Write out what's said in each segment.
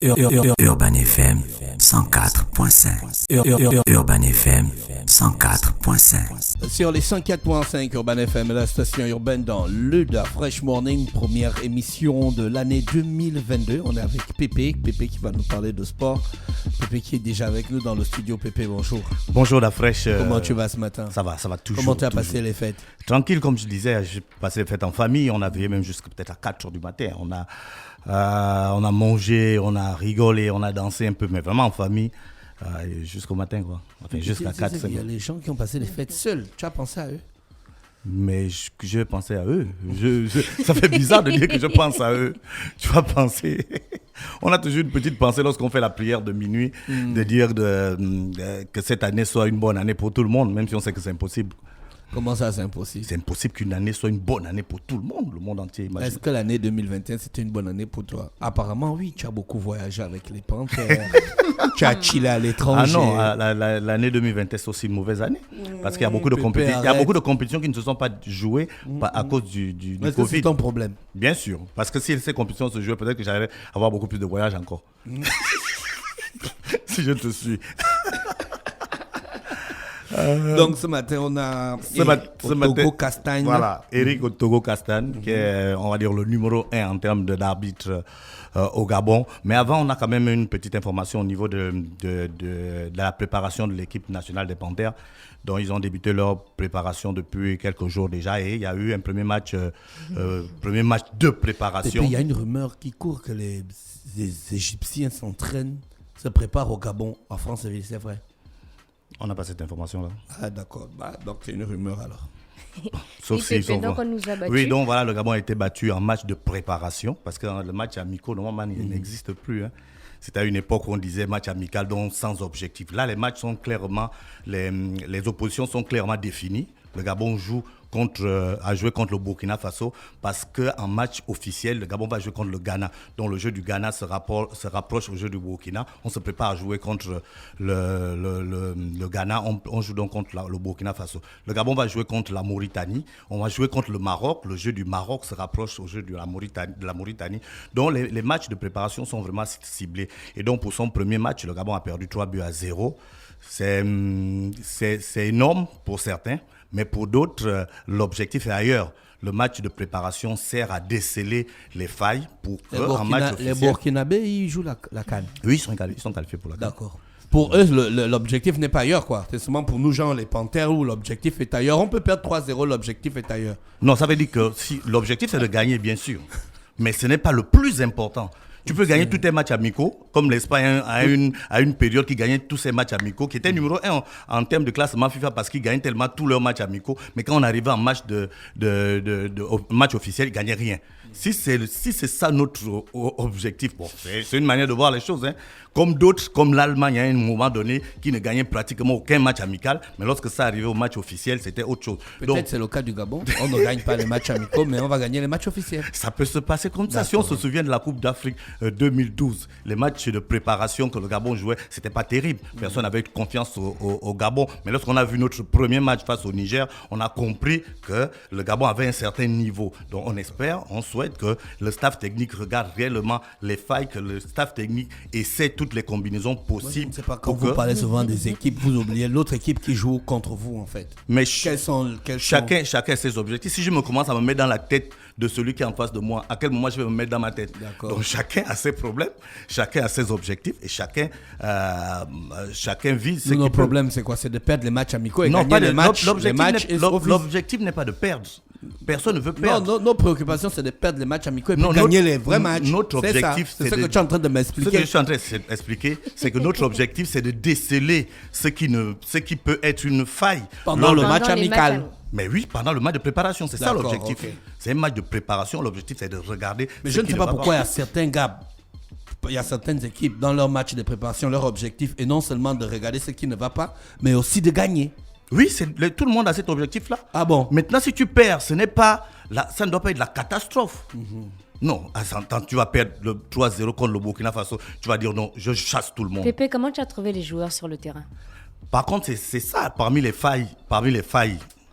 Urban FM 104.5. Urban FM 104.5. Sur les 104.5 Urban FM, la station urbaine dans le Da Fresh Morning, première émission de l'année 2022. On est avec Pépé qui va nous parler de sport. Pépé qui est déjà avec nous dans le studio. Pépé, bonjour. Bonjour La Fresh. Comment tu vas ce matin? Ça va toujours. Comment tu as passé les fêtes? Tranquille, comme je disais, j'ai passé les fêtes en famille. On a veillé même jusqu'à peut-être à 4 heures du matin. On a mangé, on a rigolé, on a dansé un peu, mais vraiment en famille, jusqu'au matin, quoi. Enfin, jusqu'à 4 heures. Il y a les gens qui ont passé les fêtes seuls. Tu as pensé à eux? Mais je pensais à eux. Ça fait bizarre de dire que je pense à eux. Tu vas penser. On a toujours une petite pensée lorsqu'on fait la prière de minuit, de dire que cette année soit une bonne année pour tout le monde, même si on sait que c'est impossible. Comment ça, c'est impossible? C'est impossible qu'une année soit une bonne année pour tout le monde entier. Imagine. Est-ce que l'année 2021, c'était une bonne année pour toi? Apparemment, oui. Tu as beaucoup voyagé avec les Panthères. Tu as chillé à l'étranger. Ah non, l'année 2021, c'est aussi une mauvaise année. Parce qu'il y a beaucoup de compétitions. Il y a beaucoup de compétitions qui ne se sont pas jouées à cause du Covid. C'est ton problème? Bien sûr. Parce que si ces compétitions se jouaient, peut-être que j'allais avoir beaucoup plus de voyages encore. Si je te suis. Donc ce matin, on a Togo Castagne. Voilà, Eric Togo Castagne, qui est, on va dire, le numéro 1 en termes d'arbitre au Gabon. Mais avant, on a quand même une petite information au niveau de la préparation de l'équipe nationale des Panthères, dont ils ont débuté leur préparation depuis quelques jours déjà. Et il y a eu un premier match de préparation. Et puis, il y a une rumeur qui court que les Égyptiens s'entraînent, se préparent au Gabon, en France, c'est vrai? On n'a pas cette information-là. Ah d'accord, donc c'est une rumeur alors. Sauf s'ils sont... Donc on nous a battus. Oui, donc voilà, le Gabon a été battu en match de préparation, parce que le match amical, normalement, il n'existe plus. Hein. C'était à une époque où on disait match amical, donc sans objectif. Là, les matchs sont clairement, les oppositions sont clairement définies. Le Gabon a joué contre le Burkina Faso parce qu'en match officiel, le Gabon va jouer contre le Ghana. Donc le jeu du Ghana se rapproche au jeu du Burkina. On se prépare à jouer contre le Ghana. On joue donc contre le Burkina Faso. Le Gabon va jouer contre la Mauritanie. On va jouer contre le Maroc. Le jeu du Maroc se rapproche au jeu de la Mauritanie. Donc les matchs de préparation sont vraiment ciblés. Et donc pour son premier match, le Gabon a perdu 3-0. C'est énorme pour certains. Mais pour d'autres, l'objectif est ailleurs. Le match de préparation sert à déceler les failles pour qu'en match officiel... Les Burkinabés, ils jouent la CAN. Oui, ils sont qualifiés pour la CAN. D'accord. Pour eux, l'objectif n'est pas ailleurs, quoi. C'est seulement pour nous, gens, les Panthères, où l'objectif est ailleurs. On peut perdre 3-0, l'objectif est ailleurs. Non, ça veut dire que si l'objectif, c'est de gagner, bien sûr. Mais ce n'est pas le plus important. Tu peux gagner tous tes matchs amicaux, comme l'Espagne à une période qui gagnait tous ses matchs amicaux, qui était numéro 1 en termes de classement FIFA parce qu'ils gagnaient tellement tous leurs matchs amicaux. Mais quand on arrivait en match match officiel, ils ne gagnaient rien. Si c'est ça notre objectif, bon, c'est une manière de voir les choses. Hein. Comme d'autres, comme l'Allemagne à un moment donné, qui ne gagnait pratiquement aucun match amical, mais lorsque ça arrivait au match officiel, c'était autre chose. Peut-être c'est le cas du Gabon. On ne gagne pas les matchs amicaux, mais on va gagner les matchs officiels. Ça peut se passer comme ça. Si on se souvient de la Coupe d'Afrique 2012, les matchs de préparation que le Gabon jouait, c'était pas terrible. Personne n'avait confiance au Gabon. Mais lorsqu'on a vu notre premier match face au Niger, on a compris que le Gabon avait un certain niveau. Donc on souhaite que le staff technique regarde réellement les failles, que le staff technique essaie toutes les combinaisons possibles. Moi, je ne sais pas, quand vous parlez souvent des équipes, vous oubliez l'autre équipe qui joue contre vous en fait. Mais chacun a ses objectifs. Si je me commence à me mettre dans la tête de celui qui est en face de moi, à quel moment je vais me mettre dans ma tête? D'accord. Donc chacun a ses problèmes, chacun a ses objectifs et chacun vise ce qu'il peut. Nos problèmes, c'est quoi? C'est de perdre les matchs amicaux et non, gagner les matchs. L'objectif n'est pas de perdre. Personne ne veut perdre. Non, nos préoccupations, c'est de perdre les matchs amicaux et puis gagner les vrais matchs. Notre objectif, c'est ce que tu es en train de m'expliquer. Ce que je suis en train d'expliquer, c'est que notre objectif, c'est de déceler ce qui peut être une faille pendant le match amical. Mais oui, pendant le match de préparation, c'est ça l'objectif. Okay. C'est un match de préparation, l'objectif, c'est de regarder. Mais je ne sais pas pourquoi il y a certains gars, il y a certaines équipes dans leur match de préparation, leur objectif est non seulement de regarder ce qui ne va pas, mais aussi de gagner. Oui, tout le monde a cet objectif-là. Ah bon? Maintenant, si tu perds, ça ne doit pas être la catastrophe. Non, quand tu vas perdre le 3-0 contre le Burkina Faso, tu vas dire non, je chasse tout le monde. Pépé, comment tu as trouvé les joueurs sur le terrain? Par contre, c'est ça, parmi les failles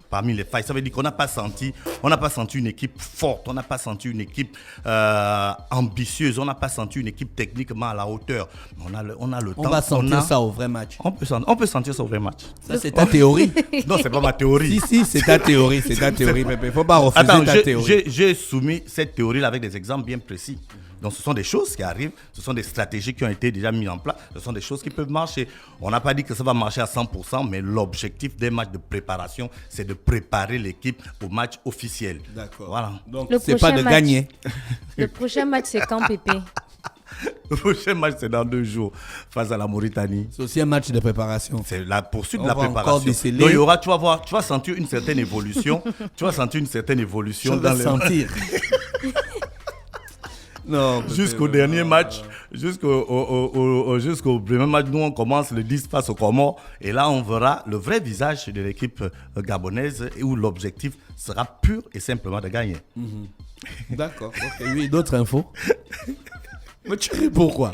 parmi les failles. Ça veut dire qu'on n'a pas senti une équipe forte, on n'a pas senti une équipe ambitieuse, on n'a pas senti une équipe techniquement à la hauteur. On a le temps. On va sentir ça au vrai match. On peut sentir ça au vrai match. Ça, c'est ta théorie. Non, c'est pas ma théorie. Si, c'est ta théorie, Pépé. Il ne faut pas refuser ta théorie. J'ai soumis cette théorie-là avec des exemples bien précis. Donc, ce sont des choses qui arrivent, ce sont des stratégies qui ont été déjà mises en place, ce sont des choses qui peuvent marcher. On n'a pas dit que ça va marcher à 100%, mais l'objectif des matchs de préparation, c'est de préparer l'équipe au match officiel. D'accord. Voilà. Donc, c'est pas de gagner. Le prochain match, c'est quand, Pépé? Le prochain match, c'est dans 2 jours, face à la Mauritanie. C'est aussi un match de préparation. C'est la poursuite de On la va préparation. encore déceler. Donc, il y aura, tu vas sentir une certaine évolution. Je vais sentir. Non, jusqu'au dernier match, jusqu'au premier match, nous on commence le 10 face aux Comores et là on verra le vrai visage de l'équipe gabonaise où l'objectif sera pur et simplement de gagner. D'accord, ok. Oui, d'autres infos. Mais tu sais pourquoi?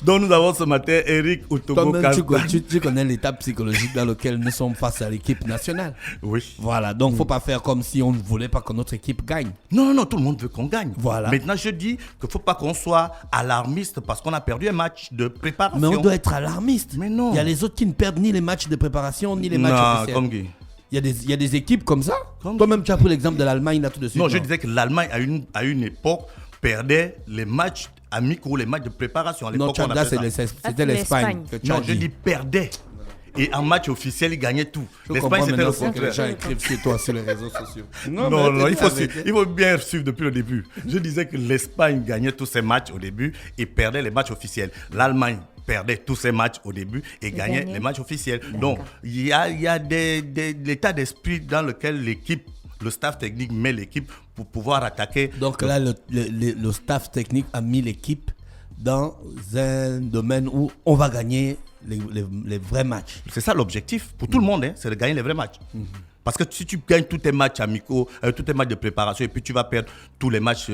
Donc nous avons ce matin Eric Otogo Kastan. Tu connais l'état psychologique dans lequel nous sommes face à l'équipe nationale. Oui. Voilà, donc il ne faut pas faire comme si on ne voulait pas que notre équipe gagne. Non, tout le monde veut qu'on gagne. Voilà. Maintenant, je dis qu'il ne faut pas qu'on soit alarmiste parce qu'on a perdu un match de préparation. Mais on doit être alarmiste. Mais non. Il y a les autres qui ne perdent ni les matchs de préparation, ni les matchs officiels. Comme qui? Il y a des équipes comme ça. Toi-même, tu as pris l'exemple de l'Allemagne là tout de suite. Non, je disais que l'Allemagne, à une époque, perdait les matchs amicaux, les matchs de préparation. Non, là, c'était l'Espagne. Non, je dis perdait. Et en match officiel, il gagnait tout. L'Espagne, c'était le contraire. Les gens écrivent sur toi sur les réseaux sociaux. Non, il faut bien suivre depuis le début. Je disais que l'Espagne gagnait tous ses matchs au début et perdait les matchs officiels. L'Allemagne perdait tous ses matchs au début et gagnait les matchs officiels. Donc, il y a l'état d'esprit dans lequel le staff technique met l'équipe pour pouvoir attaquer. Donc là, le staff technique a mis l'équipe dans un domaine où on va gagner les vrais matchs. C'est ça l'objectif pour tout le monde, c'est de gagner les vrais matchs. Parce que si tu gagnes tous tes matchs amicaux, tous tes matchs de préparation et puis tu vas perdre tous les matchs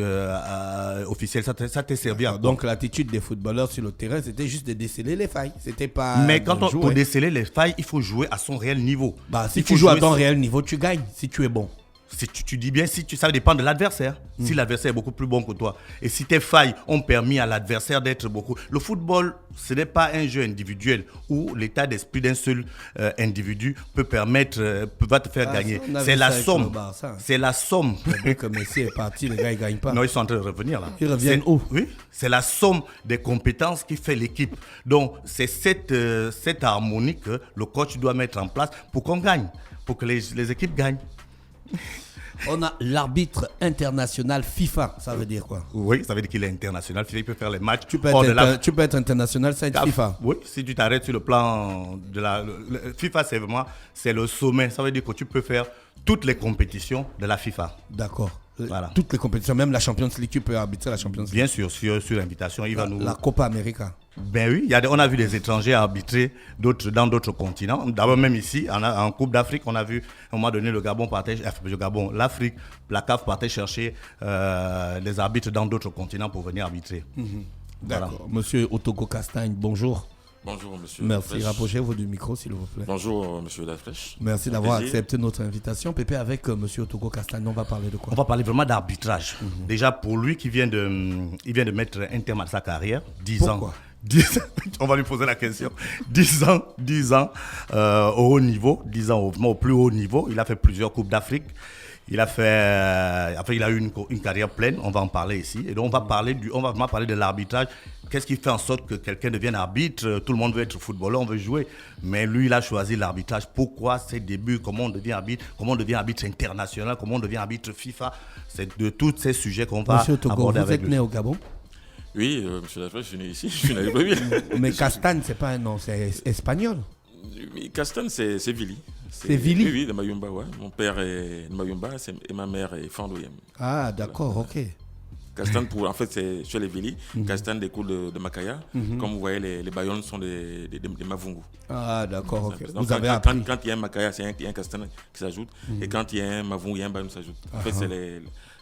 officiels, ça t'est servi. Donc l'attitude des footballeurs sur le terrain, c'était juste de déceler les failles. C'était pas. Mais pour déceler les failles, il faut jouer à son réel niveau. Si tu joues à ton réel niveau, tu gagnes si tu es bon. Si tu dis bien, ça dépend de l'adversaire. Si l'adversaire est beaucoup plus bon que toi. Et si tes failles ont permis à l'adversaire d'être beaucoup. Le football, ce n'est pas un jeu individuel où l'état d'esprit d'un seul individu va te faire gagner. C'est la somme. C'est la somme. Dès que Messi est parti, les gars, ils ne gagnent pas. Non, ils sont en train de revenir là. Ils reviennent où? Oui, c'est la somme des compétences qui fait l'équipe. Donc, c'est cette harmonie que le coach doit mettre en place pour qu'on gagne, pour que les équipes gagnent. On a l'arbitre international FIFA, ça veut dire quoi? Oui, ça veut dire qu'il est international. FIFA, il peut faire les matchs. Tu peux être international sans être FIFA. Oui, si tu t'arrêtes sur le plan de FIFA, c'est le sommet. Ça veut dire que tu peux faire toutes les compétitions de la FIFA. D'accord. Voilà. Toutes les compétitions, même la Champions League, tu peux arbitrer la Champions League. Bien sûr, sur invitation, la Copa América. Ben oui, on a vu des étrangers arbitrer dans d'autres continents. D'abord même ici, en Coupe d'Afrique, on a vu à un moment donné l'Afrique, la CAF partait chercher les arbitres dans d'autres continents pour venir arbitrer. D'accord. Voilà. Monsieur Otogo Castagne, bonjour. Bonjour, monsieur. Merci. Rapprochez-vous du micro, s'il vous plaît. Bonjour, monsieur Dafresh. Merci d'avoir accepté notre invitation. Pépé, avec monsieur Otogo Castagne, on va parler de quoi? On va parler vraiment d'arbitrage. Déjà, pour lui qui vient de mettre un terme à sa carrière, 10 Pourquoi? ans. 10 ans, on va lui poser la question. 10 ans au haut niveau, 10 ans au plus haut niveau. Il a fait plusieurs Coupes d'Afrique. Il a eu une carrière pleine. On va en parler ici. Et donc, on va vraiment parler de l'arbitrage. Qu'est-ce qui fait en sorte que quelqu'un devienne arbitre? Tout le monde veut être footballeur, on veut jouer. Mais lui, il a choisi l'arbitrage. Pourquoi ses débuts? Comment on devient arbitre? Comment on devient arbitre international? Comment on devient arbitre FIFA? C'est de tous ces sujets qu'on va aborder avec lui. Vous êtes né au Gabon? Oui, monsieur Dafresh, je suis né ici. Je suis né à Libreville. Mais Castagne, c'est pas un nom, c'est espagnol. Castagne, c'est Vili. C'est Vili? Oui, de Mayumba, ouais. Mon père est de Mayumba et ma mère est Fandoyem. Ah, d'accord, ok. Castagne, en fait, c'est chez les Vili. Castagne découle de Makaya. Comme vous voyez, les Bayonnes sont des Mavungu. Ah, d'accord, ok. Donc, vous avez appris. Quand il y a un Makaya, il y a un Castagne qui s'ajoute. Et quand il y a un Mavungu, il y a un Bayon qui s'ajoute. En fait,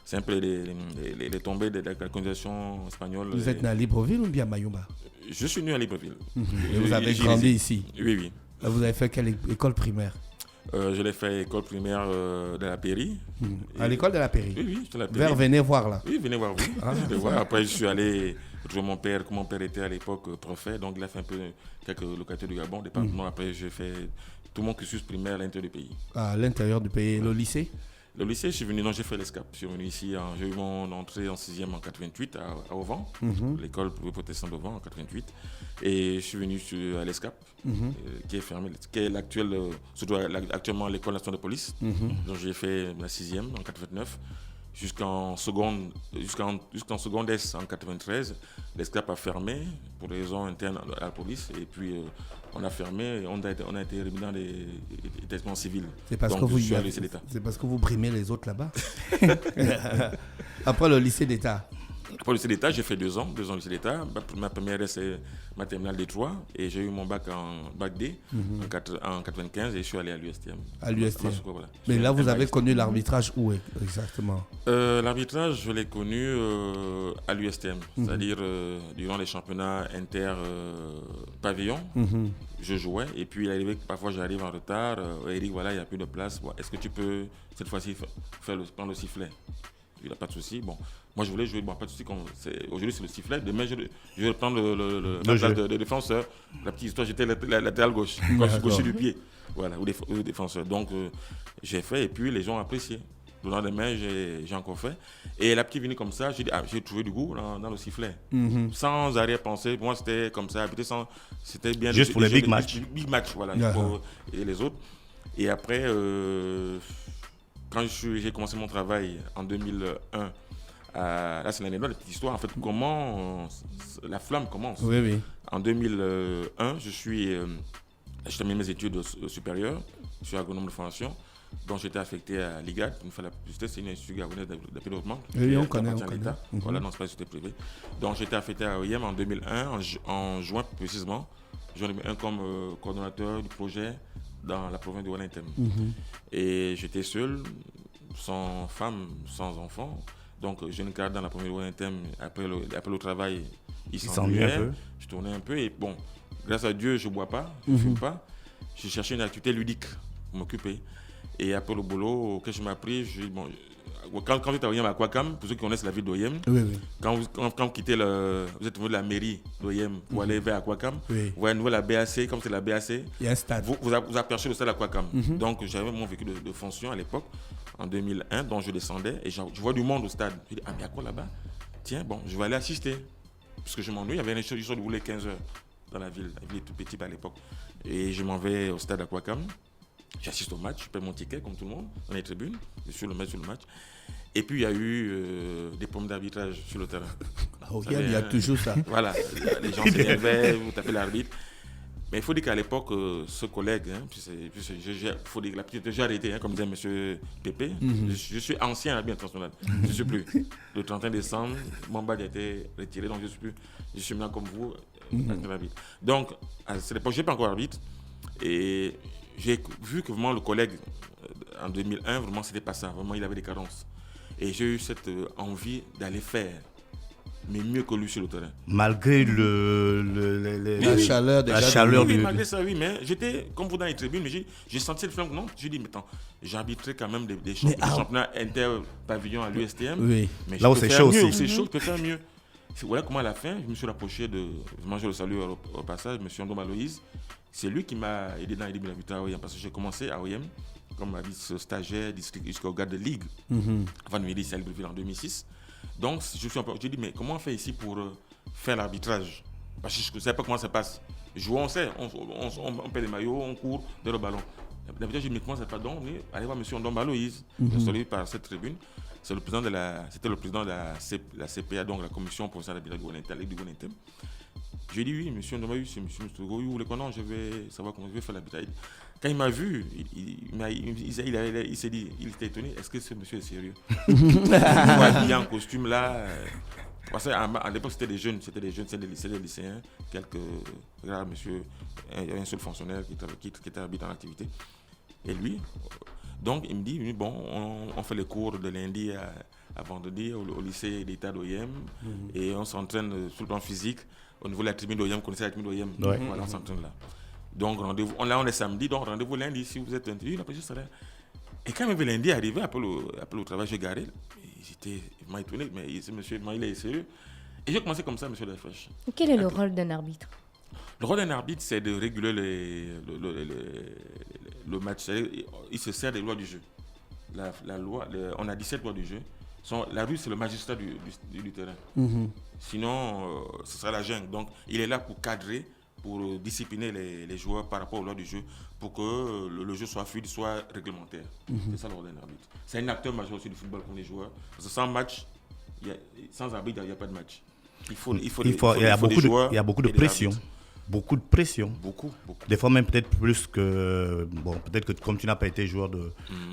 c'est un peu les tombées de la colonisation espagnole. Vous êtes né à Libreville ou bien à Mayumba? Je suis né à Libreville. Et vous avez grandi ici? Oui. Vous avez fait quelle école primaire? Je l'ai fait à l'école primaire de la Pairie. À l'école de la Pairie? Oui, j'étais à la Pairie. Venez voir là. Oui, venez voir, oui. Venez voir. Après, je suis allé retrouver mon père, comme mon père était à l'époque préfet, donc il a fait un peu quelques localités du Gabon, département. Après, j'ai fait tout mon cursus primaire à l'intérieur du pays. À l'intérieur du pays. Le lycée? Le lycée, je suis venu, non, j'ai fait l'ESCAP. Je suis venu ici, j'ai eu mon entrée en 6e en 88 à Auvent, l'école protestante d'Auvent en 88. Et je suis venu à l'ESCAP, qui est fermée, qui est l'actuelle, surtout actuellement l'école nationale de police. Donc j'ai fait la 6e en 89. Jusqu'en seconde S en 93, l'ESCAP a fermé pour des raisons internes à la police. Et puis, on a fermé et on a été remis dans des établissements civils. C'est parce que vous brimez les autres là-bas. Après le lycée d'État. Après le lycée d'État, j'ai fait 2 ans au lycée d'État. Ma première, c'est ma terminale D3 et j'ai eu mon bac en bac D en 95 et je suis allé à l'USTM. À l'USTM. Voilà. Mais là, vous avez connu l'arbitrage où exactement? L'arbitrage, je l'ai connu à l'USTM, c'est-à-dire durant les championnats inter-pavillons. Je jouais et puis il arrivait que parfois j'arrive en retard. Eric, voilà, il n'y a plus de place. Bon, est-ce que tu peux cette fois-ci prendre le sifflet? Il n'a pas de souci. Bon, moi je voulais jouer. Bon, pas de souci. Aujourd'hui c'est le sifflet. Demain je vais prendre la place de défenseur. La petite histoire, j'étais latéral gauche, gaucher du pied. Voilà, ou défenseur. Donc j'ai fait et puis les gens ont apprécié. Le lendemain, j'ai encore fait. Et la petite venue comme ça, j'ai trouvé du goût dans le sifflet. Sans arrière-pensée. Pour moi, c'était comme ça. C'était bien. Juste pour les big matchs. Big match, voilà. Et les autres. Et après, quand j'ai commencé mon travail en 2001, là c'est l'anecdote, la petite histoire, en fait, comment la flamme commence. Oui. En 2001, j'ai terminé mes études supérieures, je suis agronome de formation, donc j'étais affecté à l'IGAD, c'est une institut gabonais de développement. Oui, on connaît. Voilà, non, c'est pas une société privée. Donc j'étais affecté à OIM en 2001, en juin précisément, juin 2001 comme coordonnateur du projet dans la province de Wellington. Et j'étais seul, sans femme, sans enfant. Donc j'ai une carte dans la province de Wellington. Après le travail, il s'ennuyait. Je tournais un peu et bon, grâce à Dieu, je ne bois pas, je ne fume pas. Je cherchais une activité ludique pour m'occuper. Et après le boulot que je m'ai appris, quand j'étais à Oyem à Kwakam, pour ceux qui connaissent la ville d'Oyem, quand vous quittez vous êtes au niveau de la mairie d'Oyem pour aller vers Akwakam, vous voyez à nouveau la BAC, comme c'est la BAC, il y a un stade. Vous apercevez le stade Akwakam. Donc j'avais mon véhicule de fonction à l'époque, en 2001, donc je descendais et je vois du monde au stade. Je dis, mais il y a quoi là-bas? Tiens, bon, je vais aller assister. Parce que je m'ennuie, il y avait une chose de rouler 15 heures dans la ville est tout petite à l'époque. Et je m'en vais au stade Akwakam. J'assiste au match, je paie mon ticket comme tout le monde dans les tribunes, je suis le match. Et puis il y a eu des problèmes d'arbitrage sur le terrain. Il y a toujours ça. Voilà, les gens s'énervaient, vous tapez l'arbitre. Mais il faut dire qu'à l'époque, ce collègue, faut dire que la petite déjà arrêté, comme disait M. Pépé. Je suis ancien arbitre international. Je ne suis plus. Le 31 décembre, mon badge a été retiré, donc je suis maintenant comme vous, arbitre. Donc, à cette époque, je n'ai pas encore arbitre. Et j'ai vu que vraiment le collègue, en 2001, vraiment, c'était pas ça. Vraiment, il avait des carences. Et j'ai eu cette envie d'aller faire, mais mieux que lui sur le terrain. Malgré la chaleur du... malgré ça, oui, mais j'étais comme vous dans les tribunes, mais j'ai senti le flamme. Non, j'ai dit, mais attends, j'arbitrais quand même des championnats inter-pavillons à l'USTM. Oui. Mais là où c'est chaud aussi. C'est chaud, je peux faire mieux. Voilà comment à la fin, je me suis rapproché de... Vraiment, je le salue au passage, M. Ndoma Loïse. C'est lui qui m'a aidé dans les débuts d'habitude à OIM, parce que j'ai commencé à OIM comme stagiaire jusqu'au garde de ligue, avant de venir ici à Libreville en 2006. Donc, j'ai dit, mais comment on fait ici pour faire l'arbitrage? Parce que je ne sais pas comment ça passe. Jouer, on sait, on paie les maillots, on court de le ballon. D'habitude, je dis, mais comment ça passe donc? Allez voir M. Ndoma Loïse, salué par cette tribune. C'était le président de la CPA, donc la commission professionnelle d'arbitrage de Ligue du Wellington. J'ai dit oui, monsieur Ndoma, c'est monsieur Moustogo, oui, vous voulez qu'on je vais savoir comment je vais faire l'arbitrage. Quand il m'a vu, il s'est dit, il était étonné, est-ce que ce monsieur est sérieux? Il est en costume là. Parce qu'à l'époque, c'était des jeunes, c'était des lycéens, quelques rares monsieur, il y avait un seul fonctionnaire qui était arbitre en activité. Et lui, donc il me dit, bon, on fait les cours de lundi à vendredi au lycée d'État d'OIM et on s'entraîne sur le plan physique. Au niveau de la tribune d'OIM, vous connaissez la tribune d'OIM? Voilà, on s'entraîne là. Donc, rendez-vous. On est samedi, donc rendez-vous lundi si vous êtes intéressé. Après, je serai. Et quand même lundi est arrivé, après le travail, j'ai garé. Il m'a étonné, mais ce monsieur, il est sérieux. Et j'ai commencé comme ça, monsieur Lafresh. Quel est le rôle d'un arbitre? Le rôle d'un arbitre, c'est de réguler le match. Il se sert des lois du jeu. La loi, on a 17 lois du jeu. L'arbitre, c'est le magistrat du terrain. Sinon, ce sera la jungle. Donc, il est là pour cadrer, pour discipliner les joueurs par rapport aux lois du jeu, pour que le jeu soit fluide, soit réglementaire. C'est ça le rôle d'un arbitre. C'est un acteur majeur aussi du football comme les joueurs. Parce que sans arbitre, il n'y a pas de match. Il y a beaucoup de pression. Beaucoup de pression. Beaucoup. Des fois même peut-être plus que... Bon, peut-être que comme tu n'as pas été joueur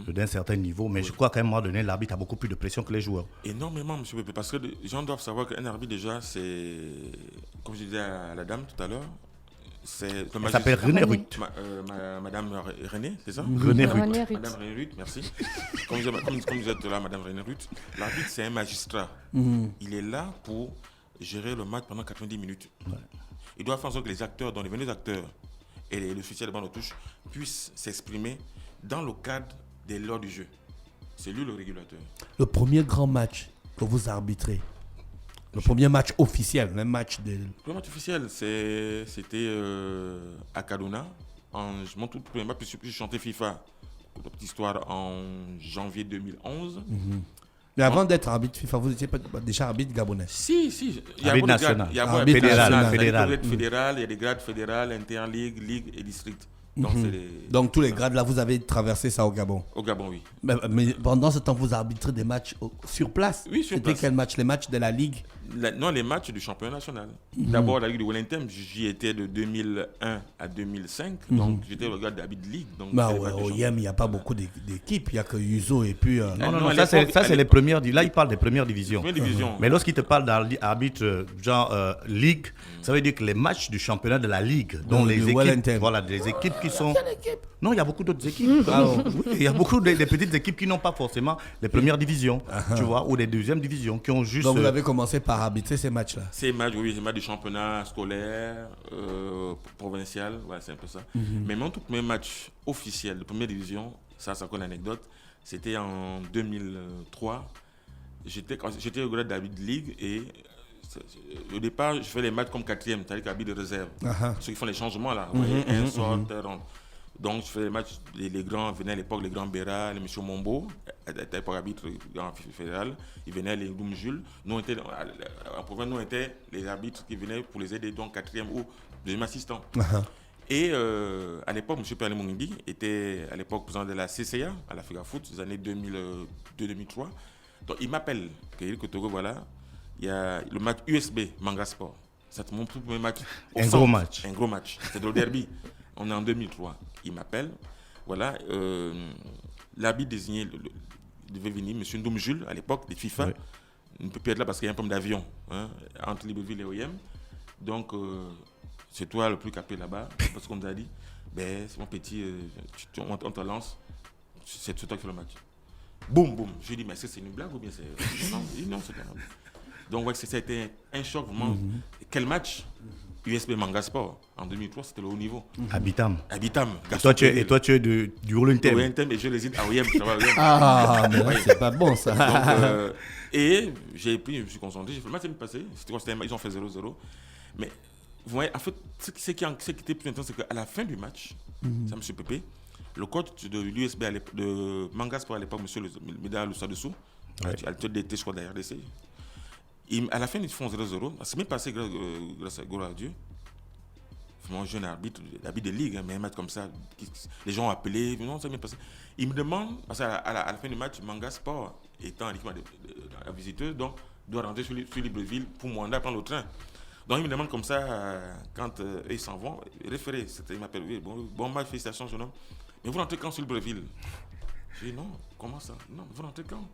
d'un certain niveau, mais je crois qu'à un moment donné, l'arbitre a beaucoup plus de pression que les joueurs. Énormément, M. Pépé, parce que les gens doivent savoir qu'un arbitre déjà, c'est... Comme je disais à la dame tout à l'heure, c'est... Elle s'appelle René Ruth. Madame René, c'est ça? René Ruth. Madame René Ruth, merci. Comme vous êtes là, Madame René Ruth, l'arbitre, c'est un magistrat. Il est là pour gérer le match pendant 90 minutes. Ouais. Il doit faire en sorte que les acteurs, dont les venus acteurs et le soutien de bande de touche puissent s'exprimer dans le cadre des lois du jeu. C'est lui le régulateur. Le premier grand match que vous arbitrez, le premier match officiel, le premier match officiel, c'était à Kaduna. Mon tout premier match, puis je chantais FIFA, pour la petite histoire, en janvier 2011. Mais avant d'être arbitre FIFA, vous étiez déjà arbitre gabonais? Si. Il y a arbitre national. Il y a arbitre fédéral. Il y a des grades fédérales, interligue, ligue et district. Donc tous les grades là, vous avez traversé ça au Gabon? Au Gabon, oui. Mais pendant ce temps, vous arbitrez des matchs sur place? Oui, sur place. C'était quel match? Les matchs de la Ligue? Non, les matchs du championnat national. D'abord, la Ligue de Wellington, j'y étais de 2001 à 2005. Donc, j'étais le gars d'habit de Ligue. Donc, au Yem, il n'y a pas beaucoup d'équipes. Il n'y a que Yuzo et puis... Non, ça c'est les premières... Là, il parle des premières divisions. Mais lorsqu'il te parle d'arbitre genre Ligue, ça veut dire que les matchs du championnat de la Ligue, dont les équipes... Voilà, des équipes qui sont... Non, il y a beaucoup d'autres équipes. Il y a beaucoup de petites équipes qui n'ont pas forcément les premières divisions, tu vois, ou les deuxièmes divisions, qui ont juste... Donc vous avez commencé par arbitrer ces matchs-là? Ces matchs, oui, les matchs du championnat scolaire, provincial, ouais, c'est un peu ça. Mais mon tout premier match officiel de première division, ça c'est encore une anecdote, c'était en 2003. J'étais au grade d'arbitre de Ligue et... Au départ, je fais les matchs comme quatrième, c'est-à-dire qu'arbitre de réserve. Ceux qui font les changements là, un sort, rentre. Donc, je fais les matchs, les grands venaient à l'époque, les grands Béra, les monsieur Mombo, à l'époque arbitre grand fédéral, ils venaient, les Doum Jules. Nous, en province, nous étions les arbitres qui venaient pour les aider, donc quatrième ou deuxième assistant. Et à l'époque, M. Perle Mungindi était à l'époque président de la CCA, à l'Africa Foot, des années 2002-2003. Donc, il m'appelle, Togo, voilà. Il y a le match USB Manga Sport. C'est mon tout premier match. Un gros match. Un gros match. C'est le derby. On est en 2003. Il m'appelle. Voilà. L'arbitre désigné devait venir, M. Ndoum Jules, à l'époque, des FIFA. Oui. Il ne peut plus être là parce qu'il y a un problème d'avion entre Libreville et OIM. Donc, c'est toi le plus capé là-bas. Parce qu'on nous a dit, c'est mon petit, on te lance. C'est toi qui fais le match. Boum, boum. Je lui ai dit, mais est-ce que c'est une blague ou bien c'est... Non, c'est pas grave. Donc, ouais, c'était un choc vraiment. Quel match? USB Manga Sport. En 2003, c'était le haut niveau. Habitam. Et toi, tu es du Wellington. Et je réside à OIM. Mais c'est pas bon, ça. Donc, et je me suis concentré. J'ai fait le match passé. Ils ont fait 0-0. Mais, vous voyez, en fait, ce qui était plus intense, c'est qu'à la fin du match, c'est M. Pépé, le coach de l'USB, de Manga Sport à l'époque, M. Médard Loussa-Dessous, à la tête des TSC de la RDC, à la fin, ils font 0-0. C'est même passé grâce à Dieu. Mon jeune arbitre de Ligue, mais un match comme ça, les gens ont appelé. Non, ça m'est passé. Il me demande, parce qu'à la fin du match, Manga Sport étant un équipement de visiteurs, donc doit rentrer sur Libreville pour Mwanda prendre le train. Donc il me demande comme ça, quand ils s'en vont, référé. Il m'appelle, oui, bon match, félicitations, jeune homme. Mais vous rentrez quand sur Libreville? Je dis non, comment ça? Non, vous rentrez quand?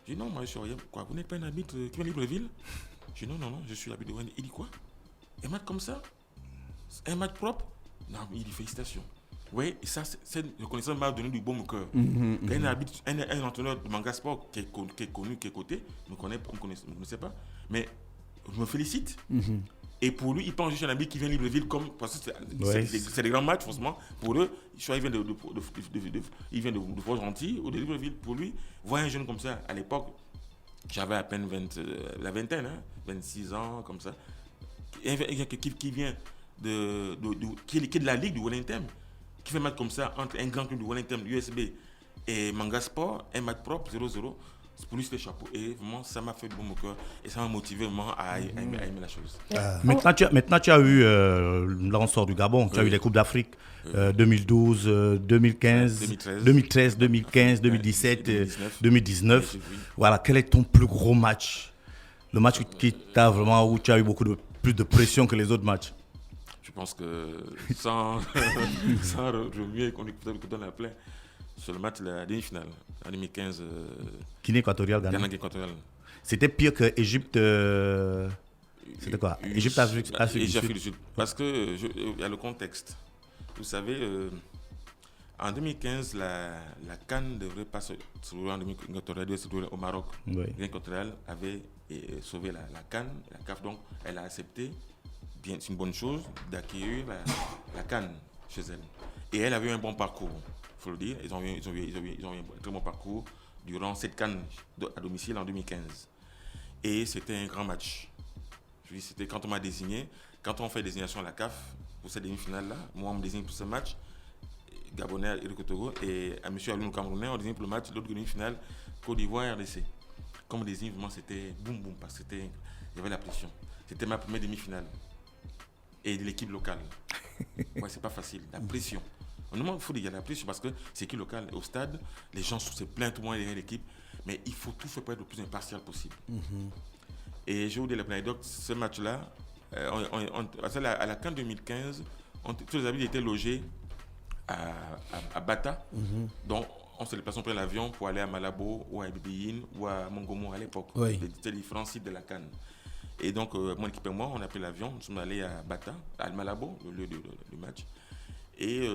Je dis non, moi je suis rien. Quoi, vous n'êtes pas un arbitre qui vient de Libreville? Je dis non, je suis l'arbitre de Wendel. Il dit quoi? Un match comme ça? Un match propre? Non, il dit félicitations. Oui, et ça, c'est une reconnaissance m'a donné du bon cœur. Un arbitre, un entraîneur de Manga Sport qui est connu, qui est coté, ne me connaissait pas, mais je me félicite. Et pour lui, il pense juste à un ami qui vient de Libreville parce que c'est des grands matchs, forcément. Pour eux, soit il vient de Fort-Gentil ou de Libreville. Pour lui, voir un jeune comme ça, à l'époque, j'avais à peine la vingtaine, 26 ans, comme ça, qui vient qui est de la Ligue du Wellington, qui fait un match comme ça entre un grand club du Wellington, l'USB, et Manga Sport, un match propre, 0-0. Pour lui, c'était chapeau. Et vraiment, ça m'a fait bon au cœur. Et ça m'a motivé vraiment à aimer la chose. Maintenant, tu as eu, là on sort du Gabon, tu as eu les Coupes d'Afrique 2012, 2015, 2013, 2015, 2017, 2019. Voilà, quel est ton plus gros match? Le match qui t'a vraiment, où tu as eu plus de pression que les autres matchs? Je pense que sans remuer qu'on donne la plaie, sur le match de la demi-finale, en 2015. Guinée équatoriale, Ghana. C'était pire que Égypte. C'était quoi? Égypte, Afrique du Sud. Parce que il y a le contexte. Vous savez, en 2015, la CAN devrait pas se trouver en Guinée équatoriale, devait se trouver au Maroc. Oui. Guinée équatoriale avait sauvé la CAN. La CAF, donc, elle a accepté, c'est une bonne chose, d'accueillir la CAN chez elle. Et elle avait eu un bon parcours. Il faut le dire, ils ont eu un très bon parcours durant cette CAN à domicile en 2015. Et c'était un grand match. C'était quand on m'a désigné, quand on fait désignation à la CAF pour cette demi-finale-là, moi on me désigne pour ce match, Gabonais, Eric Togo, et à M. Alun Camerounais, on désigne pour le match, l'autre demi-finale, Côte d'Ivoire, RDC. Comme on désigne, vraiment c'était boum boum, parce qu'il y avait la pression. C'était ma première demi-finale. Et de l'équipe locale. Ouais, c'est pas facile, la pression. Il faut dire qu'il y a la pression parce que c'est équipe locale. Au stade, les gens se plaignent, tout le monde est derrière l'équipe. Mais il faut tout faire pour être le plus impartial possible. Et je vais vous dire l'anecdote, ce match-là, à la CAN 2015, tous les habits étaient logés à Bata. Donc, on se déplaçait, on prenait l'avion pour aller à Malabo ou à Bibiyin ou à Mongomo à l'époque. Oui. C'était les différents sites de la CAN. Et donc, mon équipe et moi, on a pris l'avion, nous sommes allés à Bata, à Malabo, le lieu du match. Et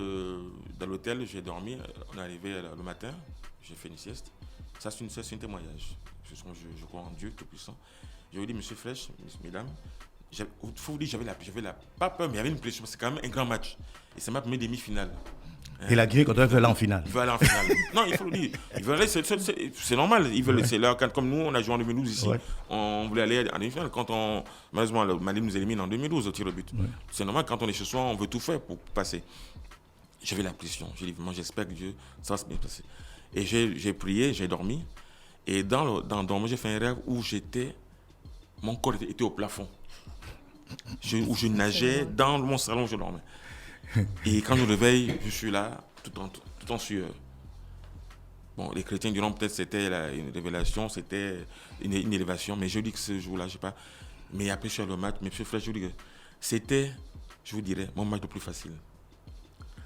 dans l'hôtel, j'ai dormi. On est arrivé le matin, j'ai fait une sieste. Ça, c'est un témoignage. Je crois en Dieu Tout-Puissant. Je vous dis, monsieur Flèche, mesdames, il faut vous dire, j'avais pas peur, mais il y avait une pression. C'est quand même un grand match. Et c'est ma première demi-finale. Et la Guinée, quand elle veut aller en finale. Il veut aller en finale. Non, il faut le dire. Il veut aller, c'est normal. Il veut, c'est là, comme nous, on a joué en 2012 ici. Ouais. On voulait aller en demi-finale. Malheureusement, le Mali nous élimine en 2012 au tir au but. Ouais. C'est normal, quand on est chez soi, on veut tout faire pour passer. J'avais la pression. J'ai dit, vraiment, j'espère que Dieu, ça va se bien passer. Et j'ai prié, j'ai dormi. Et dans dormir, j'ai fait un rêve où mon corps était au plafond. Où je nageais dans mon salon où je dormais. Et quand je me réveille, je suis là, tout en sueur. Bon, les chrétiens diront peut-être c'était une révélation, c'était une élévation, mais je dis que ce jour-là, je sais pas. Mais après, je suis allé au match, mais M. Flèche, je dis que c'était, je vous dirais, mon match le plus facile.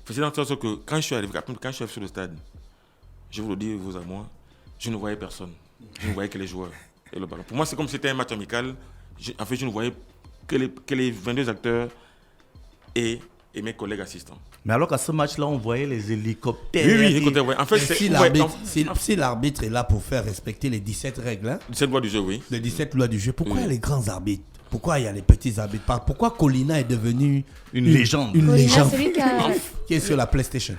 Facile dans le sens que quand je suis arrivé sur le stade, je vous le dis, vous à moi, je ne voyais personne. Je ne voyais que les joueurs et le ballon. Pour moi, c'est comme si c'était un match amical. En fait, je ne voyais que les 22 acteurs et mes collègues assistants. Mais alors qu'à ce match-là, on voyait les hélicoptères. Oui, hélicoptères, oui. En fait, si l'arbitre est là pour faire respecter les 17 règles, hein, 17 lois du jeu, oui. Les 17 lois du jeu, pourquoi il y a les grands arbitres? Pourquoi il y a les petits arbitres? Pourquoi Colina est devenue une légende? Une légende qui est sur la PlayStation.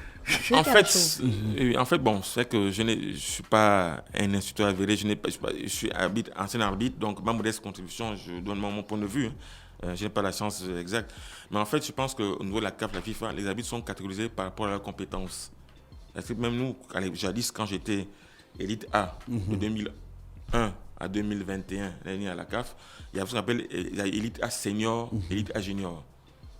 En fait, bon, c'est que je ne suis pas un instituteur avéré, je suis ancien arbitre, donc ma modeste contribution, je donne mon point de vue. Je n'ai pas la science exacte. Mais en fait, je pense qu'au niveau de la CAF, la FIFA, les arbitres sont catégorisés par rapport à leurs compétences. Parce que même nous, jadis, quand j'étais élite A, de 2001 à 2021, l'année à la CAF, il y a ce qu'on appelle élite A senior, élite A junior.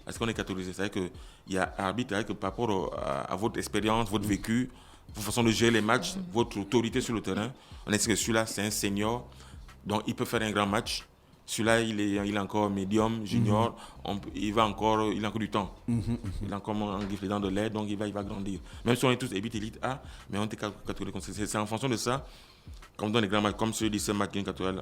Parce qu'on est catégorisé. C'est-à-dire qu'il y a arbitre que par rapport à votre expérience, votre vécu, votre façon de gérer les matchs, votre autorité sur le terrain, on est sûr que celui-là, c'est un senior. Donc, il peut faire un grand match. Celui-là, il est encore médium, junior, il a encore du temps. Il a encore un griffe dans de l'air, donc il va grandir. Même si on est tous élite A, mais on est catégorisé. C'est en fonction de ça qu'on me donne les grands matchs, comme celui de ce match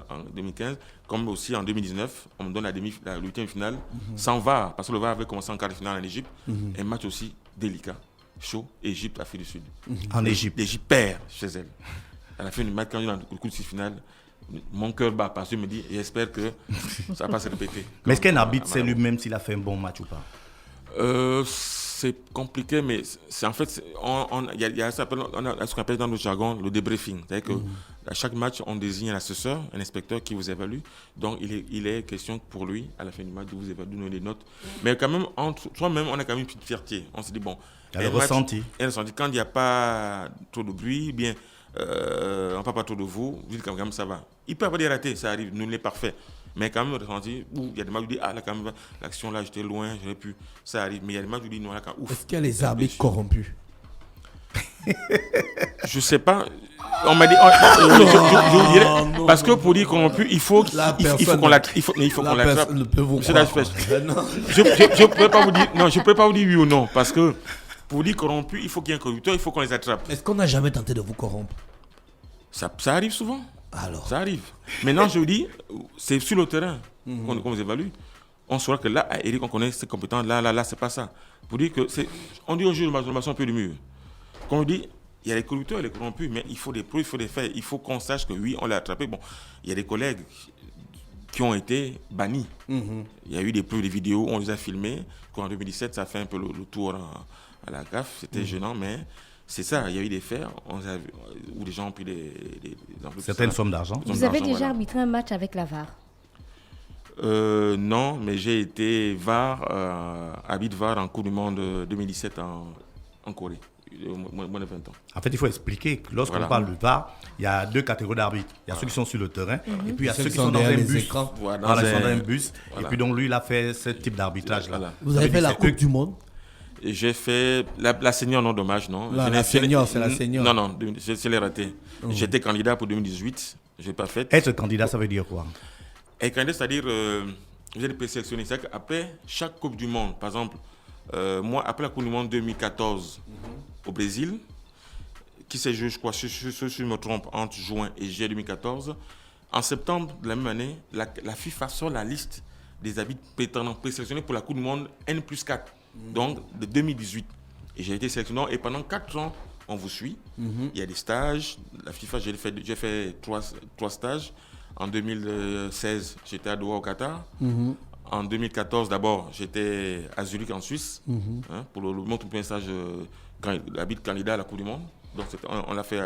en 2015, comme aussi en 2019, on me donne la 8e finale, sans VAR, parce que le VAR avait commencé en quart de finale en Égypte, un match aussi délicat, chaud, Égypte, Afrique du Sud. En Égypte. L'Égypte perd chez elle. À la fin du match, quand on est dans le coup de 6 finale, mon cœur bat parce que je me dis, j'espère que ça va pas se répéter. Mais est-ce qu'un arbitre sait lui-même s'il a fait un bon match ou pas? C'est compliqué, mais c'est en fait, il y a ce qu'on appelle dans le jargon le débriefing. C'est-à-dire qu'à chaque match, on désigne un assesseur, un inspecteur qui vous évalue. Donc, il est question pour lui, à la fin du match, de vous évaluer, de donner des notes. Mais quand même, entre soi-même, on a quand même une petite fierté. On se dit, bon, Il y a le ressenti. Quand il n'y a pas trop de bruit, bien, on ne parle pas trop de vous dites quand même ça va. Il peut y avoir des ratés, ça arrive, nous, on est parfait. Mais quand même, ressenti, il y a des matchs où je dis, là, quand même, l'action là, j'étais loin, j'aurais pu, ça arrive. Mais il y a des matchs où je dis, non, là, quand ouf. Est-ce qu'il y a les arbitres corrompus? Je sais pas. On m'a dit, je dirais, parce que pour dire corrompu, il faut qu'on l'attrape. Monsieur Dachfèche, je ne peux pas vous dire, non, je peux pas vous dire oui ou non, parce que pour dire corrompu, il faut qu'il y ait un corrupteur, il faut qu'on les attrape. Est-ce qu'on n'a jamais tenté de vous corrompre? Ça arrive souvent. Alors. Ça arrive. Maintenant, je vous dis, c'est sur le terrain qu'on vous évalue. On saura que là, à Eric, on connaît ses compétences. Là, c'est pas ça. Pour dire que c'est. On dit au juge de masturbation un peu du mur. Quand on dit, il y a les corrupteurs et les corrompus, mais il faut des preuves, il faut des faits. Il faut qu'on sache que oui, on l'a attrapé. Bon, il y a des collègues qui ont été bannis. Il y a eu des preuves, des vidéos, on les a filmées. En 2017, ça a fait un peu le tour à la CAF. C'était gênant, mais. C'est ça, il y a eu des faits où les gens ont pris des certaines sommes d'argent. Vous avez déjà arbitré un match avec la VAR? Non, mais j'ai été VAR, arbitre VAR en Coupe du Monde 2017 en Corée, moins de 20 ans. En fait, il faut expliquer que lorsqu'on parle de VAR, il y a deux catégories d'arbitres. Il y a ceux qui sont sur le terrain et puis il y a ceux qui sont dans un bus. Dans un bus. Et puis donc lui, il a fait ce type d'arbitrage-là. Voilà. Vous avez fait la Coupe du Monde? J'ai fait la senior, non, dommage, non. La senior, c'est la senior. Non, je l'ai raté. J'étais candidat pour 2018, je n'ai pas fait. Être candidat, ça veut dire quoi? Être candidat, c'est-à-dire, vous êtes présélectionné. C'est-à-dire qu'après chaque Coupe du Monde, par exemple, moi, après la Coupe du Monde 2014 au Brésil, qui s'est joué, je crois, si je me trompe, entre juin et juillet 2014, en septembre de la même année, la FIFA sort la liste des arbitres présélectionnés pour la Coupe du Monde N+4. Donc, de 2018. Et j'ai été sélectionné. Et pendant 4 ans, on vous suit. Il y a des stages. La FIFA, j'ai fait 3 stages. En 2016, j'étais à Doha, au Qatar. En 2014, d'abord, j'étais à Zurich, en Suisse, pour mon premier stage l'arbitre candidat à la Coupe du Monde. Donc, on l'a fait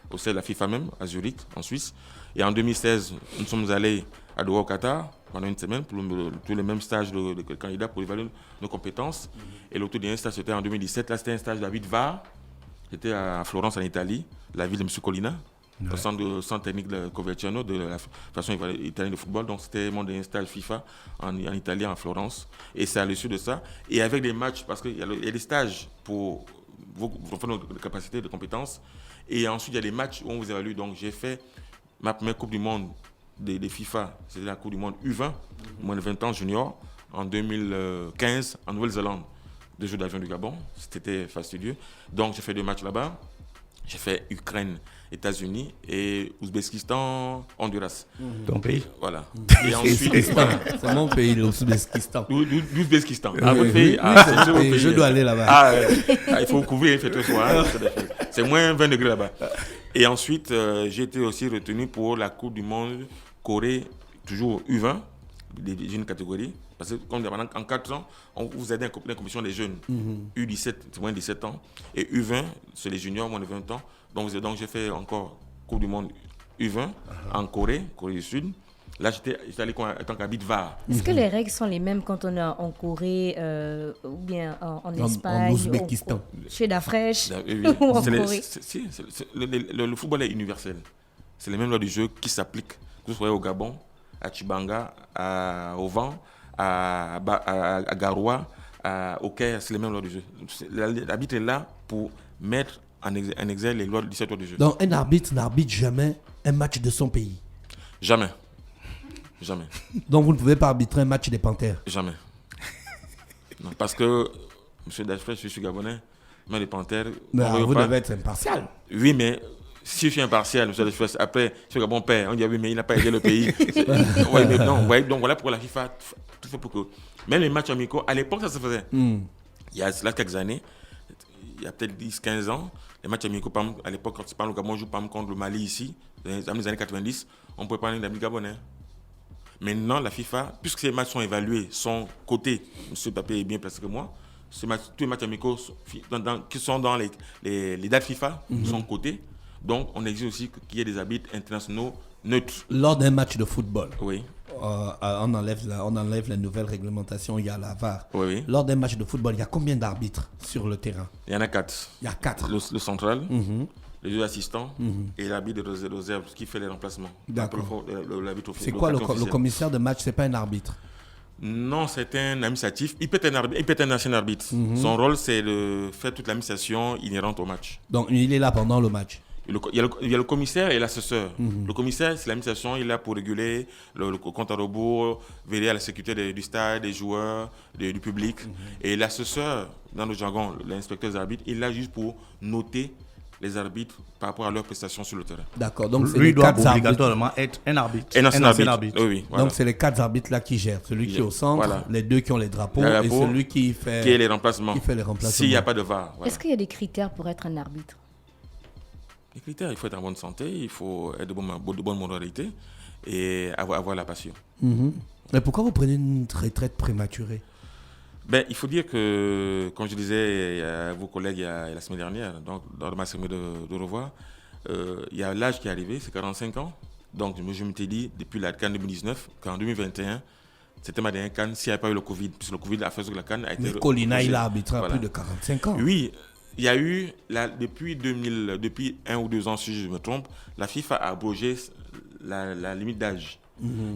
au sein de la FIFA même, à Zurich, en Suisse. Et en 2016, nous sommes allés à Doha, au Qatar, pendant une semaine, pour tous les mêmes stages de candidats pour évaluer nos compétences. Et le tout dernier stage, c'était en 2017. Là, c'était un stage d'arbitre VAR. J'étais à Florence, en Italie, la ville de M. Colina, au centre technique de Coverciano, de la Fédération italienne de football. Donc, c'était mon dernier stage FIFA en Italie, en Florence. Et c'est à l'issue de ça. Et avec des matchs, parce qu'il y a des stages pour faire nos capacités, de compétences. Et ensuite, il y a des matchs où on vous évalue. Donc, j'ai fait ma première Coupe du Monde des FIFA, c'était la Coupe du Monde U20, moins de 20 ans junior, en 2015 en Nouvelle-Zélande, 2 jours d'avion du Gabon, c'était fastidieux. Donc j'ai fait 2 matchs là-bas, j'ai fait Ukraine, États-Unis et Ouzbékistan, Honduras. Ton pays? Voilà. Et ensuite, voilà. C'est mon pays, l'Ouzbékistan. L'Ouzbékistan. Votre pays? C'est mon pays. Je dois aller là-bas. Il faut couvrir, il fait très froid. C'est moins 20 degrés là-bas. Et ensuite, j'ai été aussi retenu pour la Coupe du Monde Corée, toujours U20, des jeunes catégories. Parce que comme en 4 ans, on vous aide dans la commission des jeunes. U17, c'est moins de 17 ans. Et U20, c'est les juniors, moins de 20 ans. Donc j'ai fait encore Coupe du Monde U20 en Corée du Sud. Là, j'étais allé en tant qu'arbitre VAR. Est-ce que les règles sont les mêmes quand on est en Corée ou bien en Espagne, en Ouzbékistan, chez Dafresh ou en Corée? Le football est universel. C'est les mêmes lois du jeu qui s'appliquent, que ce soit au Gabon, à Tchibanga, au Vent, à Garoua, au Caire, c'est les mêmes lois du jeu. L'arbitre est là pour mettre en exergue les lois du secteur du jeu. Donc un arbitre n'arbitre jamais un match de son pays? Jamais. Donc vous ne pouvez pas arbitrer un match des Panthères? Jamais. Non, parce que, M. Dachfèche, je suis gabonais, mais les Panthères... Mais vous devez être impartial. Oui, mais si je suis impartial, M. Dachfèche, après, si le Gabon perd, on dit oui, mais il n'a pas aidé le pays. Ouais, mais non, ouais, donc voilà pourquoi la FIFA tout fait pour que... Même les matchs amicaux, à l'époque, ça se faisait. Il y a là, quelques années, il y a peut-être 10-15 ans, les matchs amicaux, à l'époque, quand le Gabon joue contre le Mali ici, dans les années 90, on ne pouvait pas parler d'arbitre gabonais. Maintenant, la FIFA, puisque ces matchs sont évalués, sont cotés, M. Papé est bien placé que moi, tous les matchs amicaux qui sont dans les dates FIFA sont cotés. Donc, on exige aussi qu'il y ait des arbitres internationaux neutres. Lors d'un match de football, Oui. on enlève la nouvelle réglementation, il y a la VAR. Oui. Lors d'un match de football, il y a combien d'arbitres sur le terrain? Il y en a 4. Il y a 4. Le central, les 2 assistants et l'arbitre de réserve qui fait les remplacements. D'accord. L'arbitre C'est quoi le commissaire de match? C'est pas un arbitre? Non, c'est un administratif. Il peut être un ancien arbitre. Son rôle, c'est de faire toute l'administration inhérente au match. Donc, il est là pendant le match. Il y a le commissaire et l'assesseur. Le commissaire, c'est l'administration, il est là pour réguler le compte à rebours, veiller à la sécurité du stade, des joueurs, du public. Et l'assesseur, dans le jargon, l'inspecteur des arbitres, il est là juste pour noter les arbitres par rapport à leurs prestations sur le terrain. D'accord. Donc, c'est Lui les doit 4 arbitres. obligatoirement être un arbitre. Un ancien arbitre. Oui, voilà. Donc, c'est les 4 arbitres-là qui gèrent. Celui qui est au centre, Voilà. les 2 qui ont les drapeaux Le et drapeau, celui qui fait qui est les remplacements. qui fait les remplacements. S'il n'y a pas de VAR. Voilà. Est-ce qu'il y a des critères pour être un arbitre? Les critères, il faut être en bonne santé, il faut être de bonne moralité et avoir la passion. Mais pourquoi vous prenez une retraite prématurée? Il faut dire que, comme je disais à vos collègues la semaine dernière, donc, dans ma cérémonie de revoir, il y a l'âge qui est arrivé, c'est 45 ans. Donc, je m'étais dit, depuis la CAN 2019, qu'en 2021, c'était ma dernière CAN s'il n'y avait pas eu le Covid. Puisque le Covid a fait que la CAN a été... Mais Colina, il a arbitré à Voilà. plus de 45 ans. Oui, il y a eu, depuis 1 ou 2 ans, si je me trompe, la FIFA a abrogé la limite d'âge.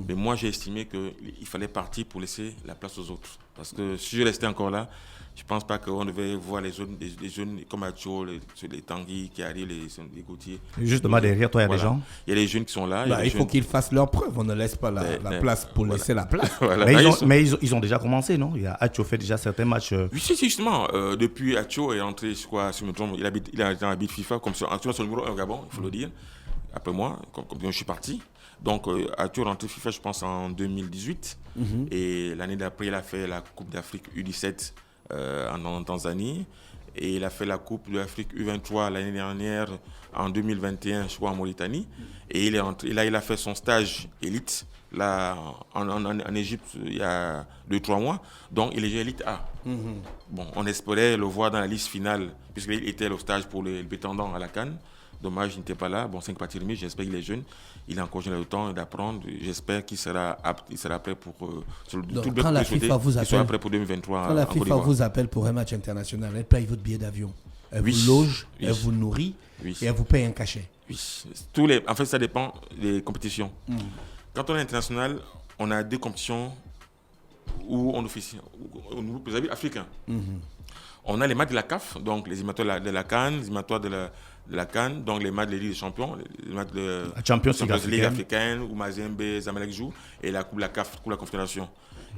Mais moi, j'ai estimé qu'il fallait partir pour laisser la place aux autres. Parce que si je restais encore là, je ne pense pas qu'on devait voir les jeunes comme Acho, les Tanguy qui arrivent, les Gauthier. Justement, derrière toi, il y a des gens. Il y a des jeunes qui sont là. Il faut qu'ils fassent leur preuve. On ne laisse pas la place pour laisser la place. Voilà. Mais ils ont déjà commencé, non? Il y a Acho fait déjà certains matchs. Oui, si, justement. Depuis Acho est entré, je crois, si je me trompe, il a été en habit FIFA, comme sur son numéro 1 au Gabon, il faut le dire. Après moi, comme je suis parti. Donc, Acho est rentré FIFA, je pense, en 2018. Et l'année d'après, il a fait la Coupe d'Afrique U17 en Tanzanie. Et il a fait la Coupe d'Afrique U23 l'année dernière, en 2021, je crois, en Mauritanie. Et il est rentré, là, il a fait son stage élite, là, en Égypte, il y a 2-3 mois. Donc, il est élite A. Bon, on espérait le voir dans la liste finale, puisqu'il était au stage pour les prétendants à la CAN. Dommage, il n'était pas là. Bon, 5 parties remises, j'espère qu'il est jeune. Il a encore le temps d'apprendre. J'espère qu'il sera apte, il sera prêt pour Donc, quand la FIFA vous appelle, il sera prêt pour 2023. Quand la FIFA vous appelle pour un match international, elle paye votre billet d'avion. Elle vous loge, elle vous nourrit et elle vous paye un cachet. Oui. En fait, ça dépend des compétitions. Quand on est international, on a 2 compétitions où on officie au niveau des habits africains. On a les matchs de la CAF, donc les éliminatoires de la CAN, les éliminatoires de la CAN, donc les matchs de Ligue des Champions, les matchs de la Champions League africaine, où Mazembe, Zamalek joue, et la Coupe de la CAF, Coupe de la Confédération.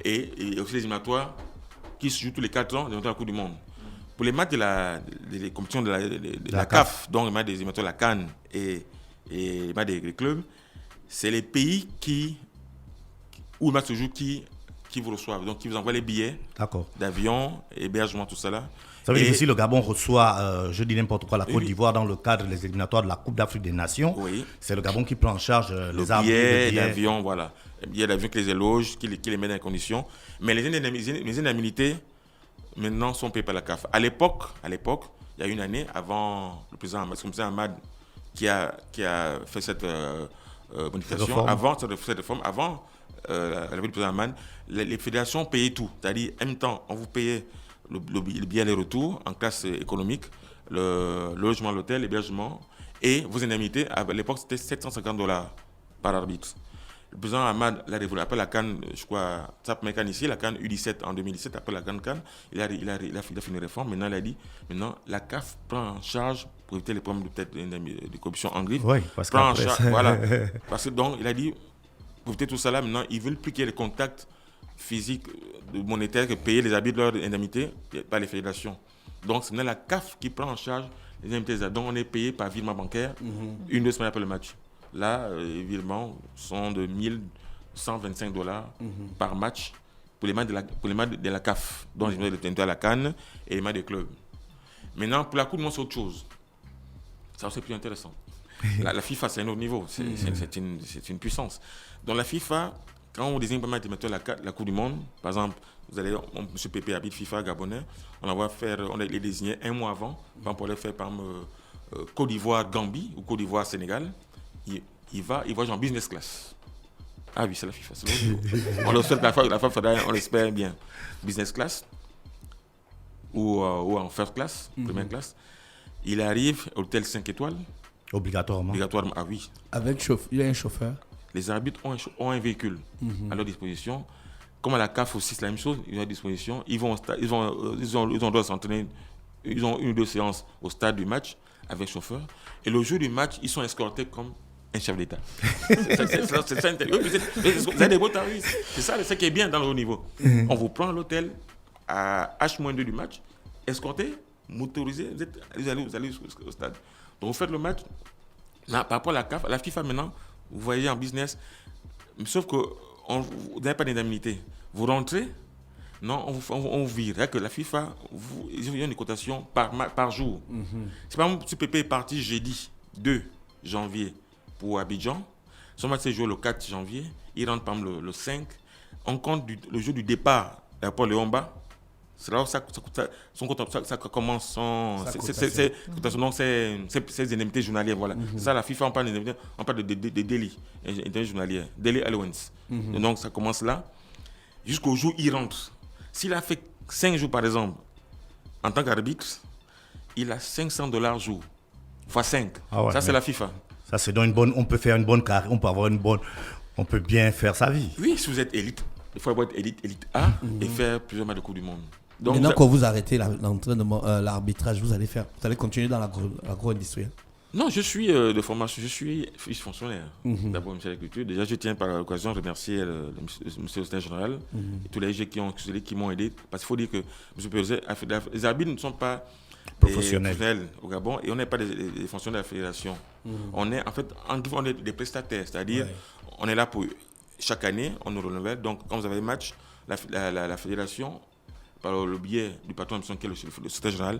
Et aussi les éliminatoires qui se jouent tous les 4 ans, les éliminatoires de la Coupe du Monde. Pour les matchs des compétitions de la CAF, donc les matchs des éliminatoires de la CAN et les matchs des clubs, c'est les pays où le match se joue qui vous reçoivent, donc qui vous envoient les billets d'avion, hébergement, tout ça là. Ça veut dire que si le Gabon reçoit, je dis n'importe quoi, la Côte d'Ivoire dans le cadre des éliminatoires de la Coupe d'Afrique des Nations, c'est le Gabon qui prend en charge les billets d'avion, voilà. Les billets d'avion qui les éloge, qui les met dans les conditions. Mais les indemnités, maintenant, sont payées par la CAF. À l'époque, il y a une année, avant le président Ahmad qui a fait cette modification, avant cette réforme, avant la du président Ahmad, les fédérations payaient tout. C'est-à-dire, en même temps, on vous payait le billet aller-retour en classe économique, le logement, l'hôtel, l'hébergement, et vos indemnités, à l'époque, c'était $750 par arbitre. Le président Ahmad l'a révolu. Après la CAN, je crois, sa première CAN ici, la CAN U17 en 2017, après la CAN, il a fait une réforme. Maintenant, il a dit, la CAF prend en charge, pour éviter les problèmes de corruption en griffe, parce prend en charge, voilà. Parce que donc, il a dit, pour éviter tout ça là, maintenant, ils veulent plus qu'il y ait les contacts physiques, monétaires, que payer les arbitres leurs indemnités par les fédérations. Donc, c'est la CAF qui prend en charge les indemnités. Donc, on est payé par virement bancaire 1-2 semaines après le match. Là, les virements sont de $1.125 par match pour les matchs de la CAF, dont les matchs de la CAN et les matchs de club. Maintenant, pour la Coupe du Monde, c'est autre chose. Ça, c'est plus intéressant. La FIFA, c'est un autre niveau. C'est une puissance. Dans la FIFA, quand on désigne pas mal la Coupe du Monde, par exemple, M. Pépé habite FIFA gabonais, on les désigner un mois avant, pour les faire par Côte d'Ivoire, Gambie ou Côte d'Ivoire, Sénégal. Il va en business class. Ah oui, c'est la FIFA. C'est l'autre niveau. On le souhaite la fois, on l'espère bien. Business class ou en first class, première classe. Il arrive à l'hôtel 5 étoiles. Obligatoirement. Ah oui. Il y a un chauffeur. Les arbitres ont un véhicule à leur disposition. Comme à la CAF aussi, c'est la même chose. Ils ont à disposition. Ils ont droit s'entraîner. Ils ont 1 ou 2 séances au stade du match avec chauffeur. Et le jour du match, ils sont escortés comme un chef d'État. C'est ça. Vous avez des beaux tarifs. C'est ça, ce qui est bien dans le haut niveau. On vous prend à l'hôtel à H-2 du match, escorté, motorisé, vous allez au stade. Donc vous faites le match. Là, par rapport à la CAF, la FIFA maintenant, vous voyez en business, sauf que vous n'avez pas d'indemnité. Vous rentrez, non, on vous vire. Que la FIFA, ils ont une cotation par jour. C'est par exemple, si Pépé est parti jeudi 2 janvier pour Abidjan, son match s'est joué le 4 janvier, il rentre par exemple le 5, on compte le jour du départ à l'aéroport Léomba. C'est là où ça commence c'est indemnités journalières, voilà. Ça, la FIFA, on parle de délit journalière, daily allowance. Donc ça commence là, jusqu'au jour où il rentre. S'il a fait 5 jours par exemple, en tant qu'arbitre, il a $500 jour, fois 5. Ah ouais, ça, c'est la FIFA. Ça, c'est dans on peut faire une bonne carrière, on peut bien faire sa vie. Oui, si vous êtes élite, il faut être élite A et faire plusieurs matchs de Coupe du Monde. Donc, maintenant, quand vous arrêtez l'entraînement, l'arbitrage, vous allez continuer dans l'agro-industriel? Non, je suis de formation, je suis fonctionnaire d'abord au ministère de l'Agriculture. Déjà, je tiens par l'occasion à remercier le monsieur le secrétaire général et tous les gens qui m'ont aidé. Parce qu'il faut dire que les arbitres ne sont pas professionnels au Gabon et on n'est pas des fonctionnaires de la fédération. On est en fait on est des prestataires, c'est-à-dire on est là pour chaque année, on nous renouvelle. Donc, quand vous avez des matchs, la fédération, par le biais du patron de mission qui est le secrétaire général,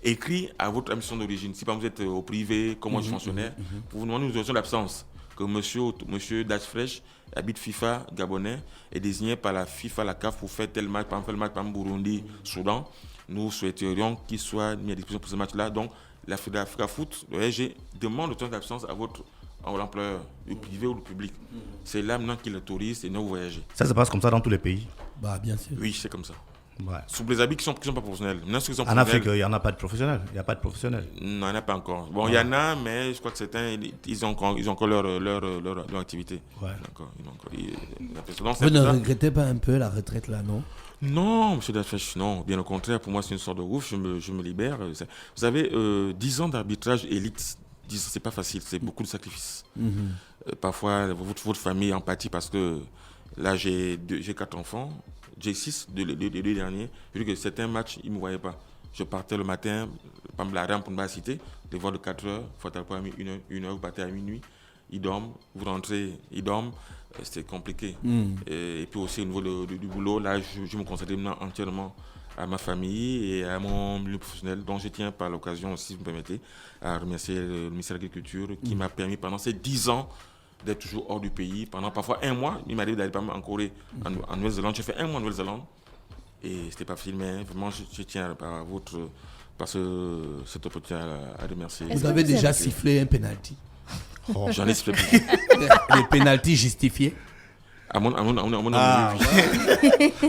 écrit à votre mission d'origine. Si par exemple vous êtes au privé, comme moi je suis fonctionnaire, pour vous demander une autorisation d'absence, que monsieur Dachfresh, habite FIFA gabonais, est désigné par la FIFA, la CAF pour faire tel match, par exemple le match par Burundi, Soudan. Nous souhaiterions qu'il soit mis à disposition pour ce match-là. Donc la Africa Foot, le RG, demande l'autorisation d'absence à l'employeur, du privé ou du public. C'est là maintenant qu'il autorise et nous voyager. Ça se passe comme ça dans tous les pays? Bah, bien sûr. Oui, c'est comme ça. Ouais. Sous les habits qui sont pas professionnels. En Afrique, il n'y en a pas de professionnels. Il n'y a pas de professionnels. Non, il n'y en a pas encore. Bon, il y en a, mais je crois que certains, ils ont encore leur activité. Ouais. Vous ne regrettez pas un peu la retraite là, non? Non, M. Dachfresh, non. Bien au contraire, pour moi, c'est une sorte de ouf. Je me libère. Vous savez, 10 ans d'arbitrage élite, c'est pas facile. C'est beaucoup de sacrifices. Parfois, votre famille empathie parce que là, j'ai 4 enfants. J'ai 6 les 2 derniers. Je dis que certains matchs, ils ne me voyaient pas. Je partais le matin, par exemple, la rampe pour ne pas citer, les vols de 4 heures, il faut être à une heure, vous partez à minuit, ils dorment, vous rentrez, ils dorment, c'était compliqué. Et puis aussi au niveau du boulot, là, je me consacre maintenant entièrement à ma famille et à mon milieu professionnel, dont je tiens par l'occasion aussi, si vous me permettez, à remercier le ministère de l'Agriculture qui m'a permis pendant ces 10 ans d'être toujours hors du pays. Pendant parfois 1 mois, il m'arrive d'aller en Corée, en Nouvelle-Zélande. J'ai fait 1 mois en Nouvelle-Zélande et c'était pas facile, mais vraiment je tiens par cette opportunité à remercier. Vous avez déjà sifflé un penalty? J'en ai sifflé. Les penaltys justifiés? À mon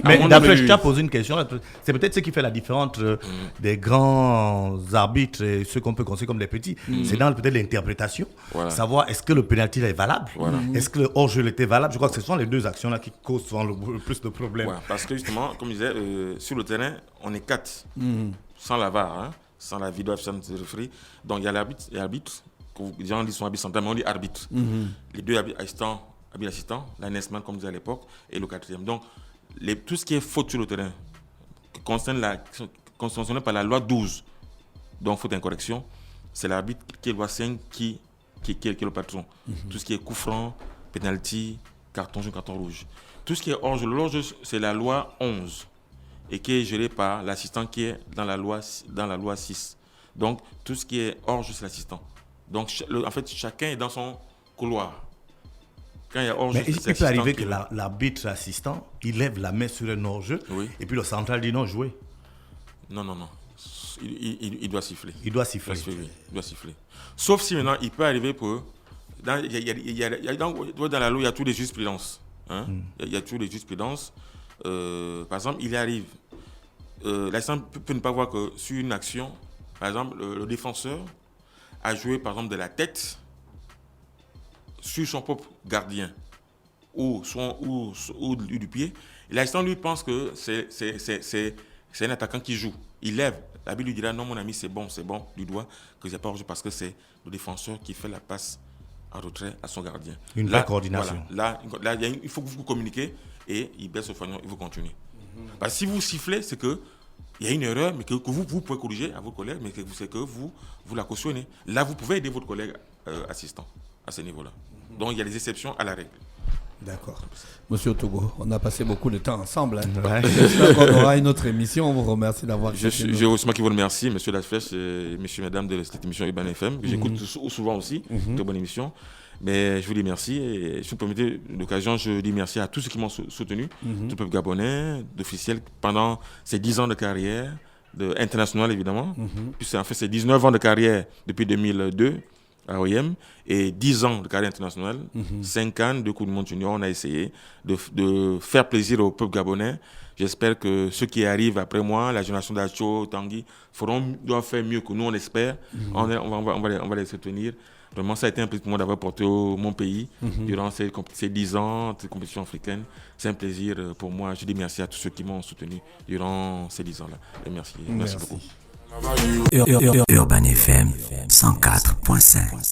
Mais d'après, je t'ai posé une question. C'est peut-être ce qui fait la différence entre des grands arbitres et ceux qu'on peut considérer comme des petits. C'est dans peut-être l'interprétation. Voilà. Savoir est-ce que le penalty est valable, est-ce que le hors-jeu était valable. Je crois que ce sont les 2 actions-là qui causent souvent le plus de problèmes. Ouais, parce que justement, comme je disais, sur le terrain, on est 4. Sans la VAR, sans la vidéo absence de referee. Donc il y a l'arbitre, les gens disent son arbitre central, mais on dit arbitre. Les 2 assistants, l'ANESMAN, comme on disait à l'époque, et le 4e. Donc, tout ce qui est faute sur le terrain, concerné par la loi 12, donc faute d'incorrection, c'est l'arbitre qui est loi 5 qui est le patron. Tout ce qui est coup franc, penalty, carton jaune, carton rouge. Tout ce qui est hors-jeu, c'est la loi 11 et qui est géré par l'assistant qui est dans la loi 6. Donc, tout ce qui est hors-jeu, c'est l'assistant. Donc, en fait, chacun est dans son couloir. Quand il y a hors-jeu, Mais il peut arriver que l'arbitre assistant, il lève la main sur un hors-jeu, et puis le central dit non, jouez. Non. Il doit siffler. Il doit siffler. Il doit siffler. Sauf si maintenant, il peut arriver pour... Dans la loi, il y a tous les jurisprudences. Hein? Il y a tous les jurisprudences. Par exemple, il arrive... l'assistant peut ne pas voir que sur une action, par exemple, le défenseur a joué, par exemple, de la tête sur son propre gardien ou du pied. Et l'assistant, lui, pense que c'est un attaquant qui joue. Il lève. L'arbitre lui dira non, mon ami, c'est bon, du doigt, que il n'y a pas hors-jeu parce que c'est le défenseur qui fait la passe en retrait à son gardien. Une vraie coordination. Voilà, là il faut que vous communiquez et il baisse le fanion et vous continuez. Parce que si vous sifflez, c'est que il y a une erreur, mais que vous pouvez corriger à vos collègues, mais c'est que vous la cautionnez. Là, vous pouvez aider votre collègue assistant à ce niveau-là. Donc, il y a des exceptions à la règle. D'accord. Monsieur Togo, on a passé beaucoup de temps ensemble. Hein. Ouais. J'espère qu'on aura une autre émission. On vous remercie d'avoir... Je aussi moi qui vous remercie, monsieur Laflèche et messieurs, mesdames de cette émission Urban FM, que j'écoute souvent aussi, de bonne émission. Mais je vous dis merci et si vous permettez l'occasion, je dis merci à tous ceux qui m'ont soutenu, tout le peuple gabonais, d'officiel, pendant ces 10 ans de carrière, internationale évidemment. Puis en fait, c'est 19 ans de carrière depuis 2002 à OIM et 10 ans de carrière internationale, 5 ans, 2 Coupes du Monde junior. On a essayé de faire plaisir au peuple gabonais. J'espère que ceux qui arrivent après moi, la génération d'Acho, Tanguy, doivent faire mieux que nous, on espère. On va les soutenir. Vraiment, ça a été un plaisir pour moi d'avoir porté mon pays durant ces 10 ans de compétition africaine. C'est un plaisir pour moi. Je dis merci à tous ceux qui m'ont soutenu durant ces 10 ans-là. Et merci beaucoup. Urban FM 104.5